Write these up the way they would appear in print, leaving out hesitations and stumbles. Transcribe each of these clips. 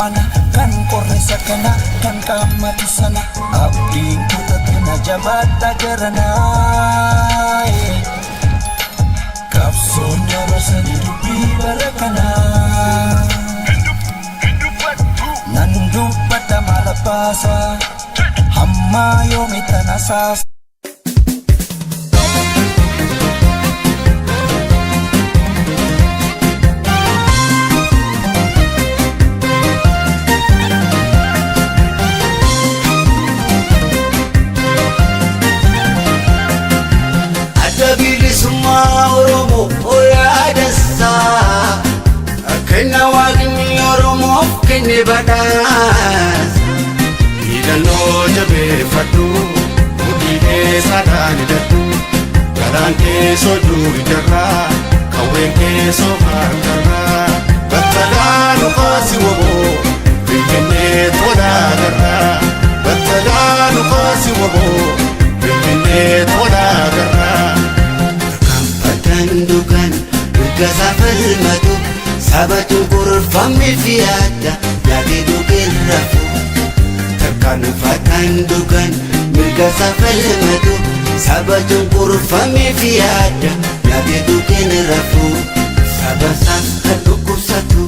faana kan qorrisa kana kan qaamati sana abdiin kutatina jabaadha garanaa qabsoon dabarsani dubbii bara kanaa nan dubbadha mala baasa hamma yoomi tanasaas Oromo oya dasa akena wagni Oromo kene badas idano jabe fatu mudine sadani datu garanke soju jarra kawenke so karkara batalanu qasiwo bimne toda garra batalanu qasiwo bimne toda garra Dukan Gasa falmatu Sabatu kurfami fiada Yagi dukin rafu Terkan fatan dukan Gasa falmatu Sabatu kurfami fiada Yagi dukin rafu Sabasan kaduku satu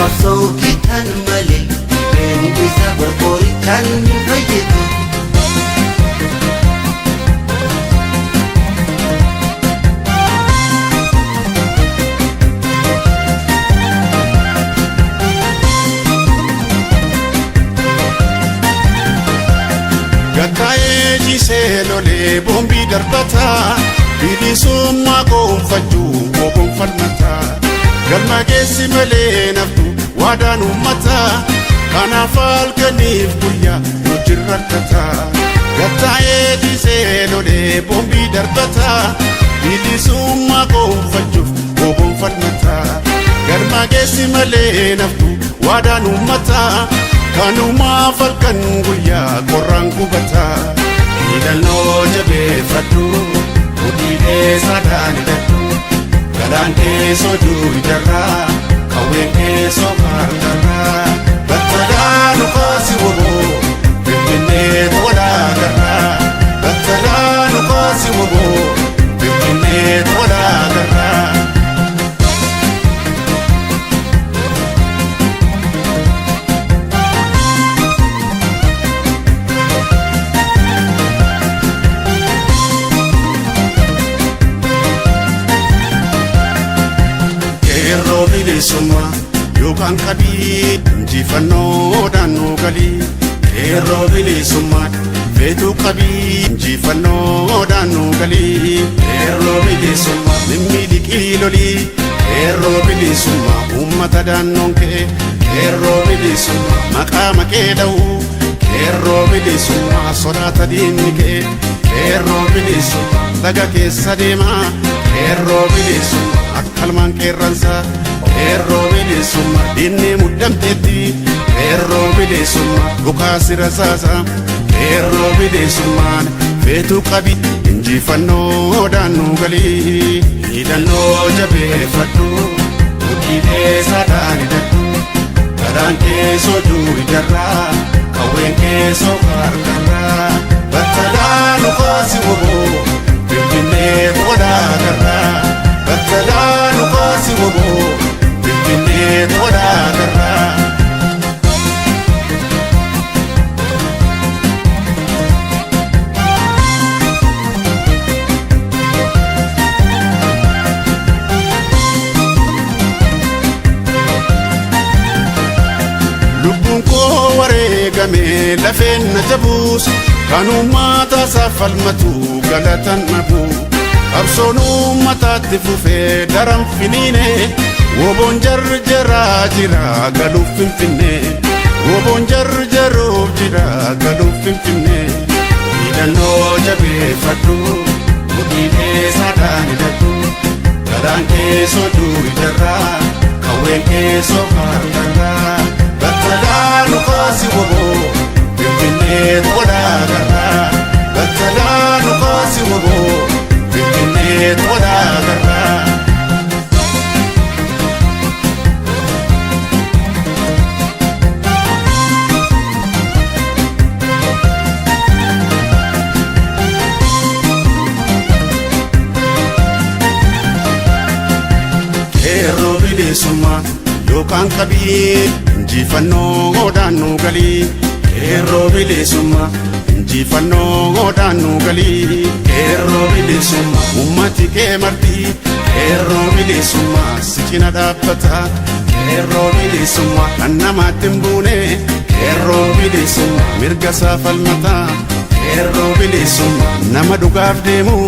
Kasau kitan malik Ben bisa berkoritan Bayitu Gatae jise lole bombi darbata bilisumma gonfaju gonfalmata galma geessi malee naftu waadaan ummata kanaaf halkaniif guyyaa nuti rakkata Gatae jise lole bombi darbata bilisumma gonfaju gonfalmata galma geessi malee naftu waadaan ummata Kanuma falkan guyyaa korraan gubata Hidhannoo jabeeffadhu Mudhiilee saadaan hidhadhu Galaan keessoo durii jarraa Qawween keessoo maargarraa Battalaan ukaasi woboo Finfinnee tolaa garraa Battalaan ukaasi woboo Finfinnee tolaa garraa Bilisumma yookaan qabii injifannoodhaan nu galii Qeerroo bilisummaa feetuu qabii injifannoodhaan nu galii Qeerroo bilisummaa mimmiidhiqii lolii Qeerroo bilisummaa uummata daannoon kee Qeerroo bilisummaa maqaa maqee dha'uu Qeerroo bilisummaa sodaata diinni kee Qeerroo bilisummaa laga keessa deemaa Qeerroo bilisummaa akkalmaan qeerransaa Qeerroo bilisummaa diinni muddamteetti Qeerroo bilisummaa dhukaasi rasaasa Qeerroo bilisummaan feetuu qabi injifannoodhaan nu galii hidhannoo jabeeffadhu mudhiilee saadaan hidhadhu galaan keessoo durii jarraa qawween keessoo harkarraa battalaan ukaasi woboo Finfinnee tolaa garraa battalaan ukaasi woboo Finfinnee tolaa garraa Lubbuun koo wareegame lafeen na jabuus kan uummata isaa falmatu galatan nabu qabsoon uummataatti fufee daran finiine woboon jarjaraa jira galuuf Finfinnee woboon jarjaruuf jira galuuf Finfinnee hidhannoo jabeeffadhu mudhiilee saadaan hidhadhu galaan keessoo durii jarraa qawween keessoo harkarraa battalaan ukaasi woboo Finfinnee tolaa garraa battalaan ukaasi woboo Finfinnee tolaa garraa qeerroo bilisummaa yookaan qabii injifannoodhaan nu galii qeerroo bilisummaa injifannoodhaan nu galii qeerroo bilisummaa ummati kee martii qeerroo bilisummaa si cina dhaabbata qeerroo bilisummaa kan namaatti hin buune qeerroo bilisummaa mirga isaa falmataa qeerroo bilisummaa nama dhugaaf deemu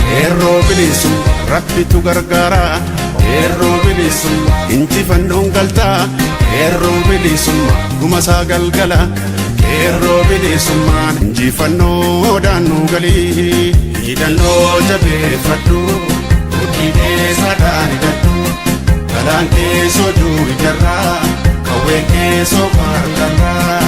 qeerroo bilisummaa rabbitu gargaara qeerroo bilisummaa injifannoon galtaa qeerroo bilisummaa gumasaa galgala qeerroo bilisummaa injifannoodhaan nu galii hidhannoo jabeeffadhu hidhee sadaan hidhadhu galaan keessoo jiru ijarraa qawween keessoo harkarraa